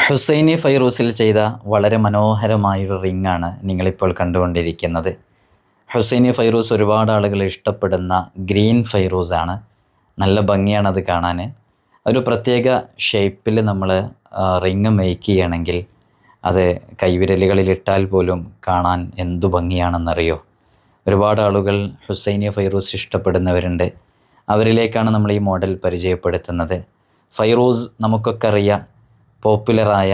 ഹുസൈനി ഫൈറൂസിൽ ചെയ്ത വളരെ മനോഹരമായൊരു റിങ്ങാണ് നിങ്ങളിപ്പോൾ കണ്ടുകൊണ്ടിരിക്കുന്നത്. ഹുസൈനി ഫൈറൂസ് ഒരുപാട് ആളുകൾ ഇഷ്ടപ്പെടുന്ന ഗ്രീൻ ഫൈറൂസാണ്. നല്ല ഭംഗിയാണത് കാണാൻ. ഒരു പ്രത്യേക ഷേപ്പിൽ നമ്മൾ റിങ് മേക്ക് ചെയ്യണമെങ്കിൽ അത് കൈവിരലുകളിലിട്ടാൽ പോലും കാണാൻ എന്തു ഭംഗിയാണെന്നറിയോ. ഒരുപാട് ആളുകൾ ഹുസൈനി ഫൈറൂസ് ഇഷ്ടപ്പെടുന്നവരുണ്ട്. അവരിലേക്കാണ് നമ്മൾ ഈ മോഡൽ പരിചയപ്പെടുത്തുന്നത്. ഫൈറൂസ് നമുക്കൊക്കെ അറിയാം, പോപ്പുലറായ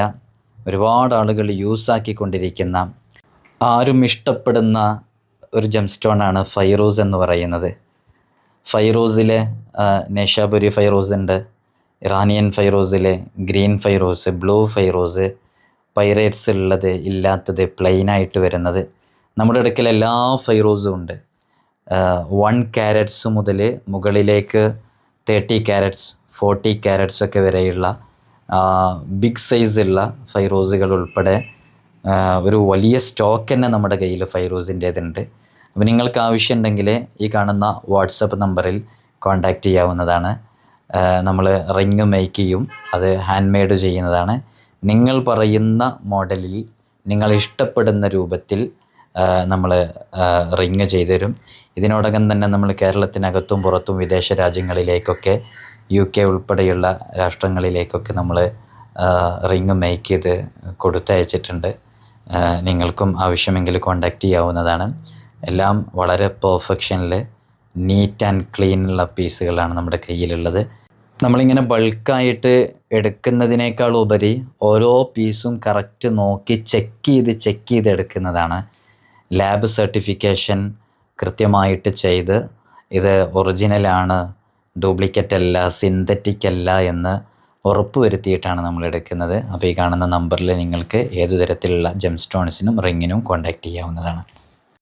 ഒരുപാട് ആളുകൾ യൂസാക്കിക്കൊണ്ടിരിക്കുന്ന, ആരും ഇഷ്ടപ്പെടുന്ന ഒരു ജെം സ്റ്റോണാണ് ഫൈറൂസ് എന്ന് പറയുന്നത്. ഫൈറൂസിലെ നേഷാപുരി ഫൈറൂസ് ഉണ്ട്, ഇറാനിയൻ ഫൈറൂസിലെ ഗ്രീൻ ഫൈറൂസ്, ബ്ലൂ ഫൈറൂസ്, പൈറേറ്റ്സ് ഉള്ളത്, ഇല്ലാത്തത്, പ്ലെയിനായിട്ട് വരുന്നത്. നമ്മുടെ അടുക്കൽ എല്ലാ ഫൈറൂസും ഉണ്ട്. 1 കാരറ്റ്സ് മുതൽ മുകളിലേക്ക് 30 കാരറ്റ്സ് 40 കാരറ്റ്സ് ഒക്കെ വരെയുള്ള ബിഗ് സൈസുള്ള ഫൈറൂസുകൾ ഉൾപ്പെടെ ഒരു വലിയ സ്റ്റോക്ക് തന്നെ നമ്മുടെ കയ്യിൽ ഫൈറൂസിൻ്റേതുണ്ട്. അപ്പോൾ നിങ്ങൾക്ക് ആവശ്യമുണ്ടെങ്കിൽ ഈ കാണുന്ന വാട്സപ്പ് നമ്പറിൽ കോൺടാക്റ്റ് ചെയ്യാവുന്നതാണ്. നമ്മൾ റിങ് മേക്ക് ചെയ്യും, അത് ഹാൻഡ് മെയ്ഡ് ചെയ്യുന്നതാണ്. നിങ്ങൾ പറയുന്ന മോഡലിൽ, നിങ്ങൾ ഇഷ്ടപ്പെടുന്ന രൂപത്തിൽ നമ്മൾ റിങ് ചെയ്തു തരും. ഇതിനോടകം തന്നെ നമ്മൾ കേരളത്തിനകത്തും പുറത്തും വിദേശ രാജ്യങ്ങളിലേക്കൊക്കെ, UK ഉൾപ്പെടെയുള്ള രാഷ്ട്രങ്ങളിലേക്കൊക്കെ നമ്മൾ റിങ് മേക്ക് ചെയ്ത് കൊടുത്തയച്ചിട്ടുണ്ട്. നിങ്ങൾക്കും ആവശ്യമെങ്കിൽ കോൺടാക്റ്റ് ചെയ്യാവുന്നതാണ്. എല്ലാം വളരെ പെർഫെക്ഷനിൽ നീറ്റ് ആൻഡ് ക്ലീനുള്ള പീസുകളാണ് നമ്മുടെ കയ്യിലുള്ളത്. നമ്മളിങ്ങനെ ബൾക്കായിട്ട് എടുക്കുന്നതിനേക്കാൾ ഉപരി ഓരോ പീസും കറക്റ്റ് നോക്കി ചെക്ക് ചെയ്ത് എടുക്കുന്നതാണ്. ലാബ് സർട്ടിഫിക്കേഷൻ കൃത്യമായിട്ട് ചെയ്ത് ഇത് ഒറിജിനലാണ്, ഡ്യൂപ്ലിക്കേറ്റ് അല്ല, സിന്തറ്റിക് അല്ല എന്ന് ഉറപ്പ് വരുത്തിയിട്ടാണ് നമ്മൾ എടുക്കുന്നത്. അപ്പോൾ ഈ കാണുന്ന നമ്പറിൽ നിങ്ങൾക്ക് ഏതു തരത്തിലുള്ള ജെം സ്റ്റോൺസിനും റിങ്ങിനും കോൺടാക്റ്റ് ചെയ്യാവുന്നതാണ്.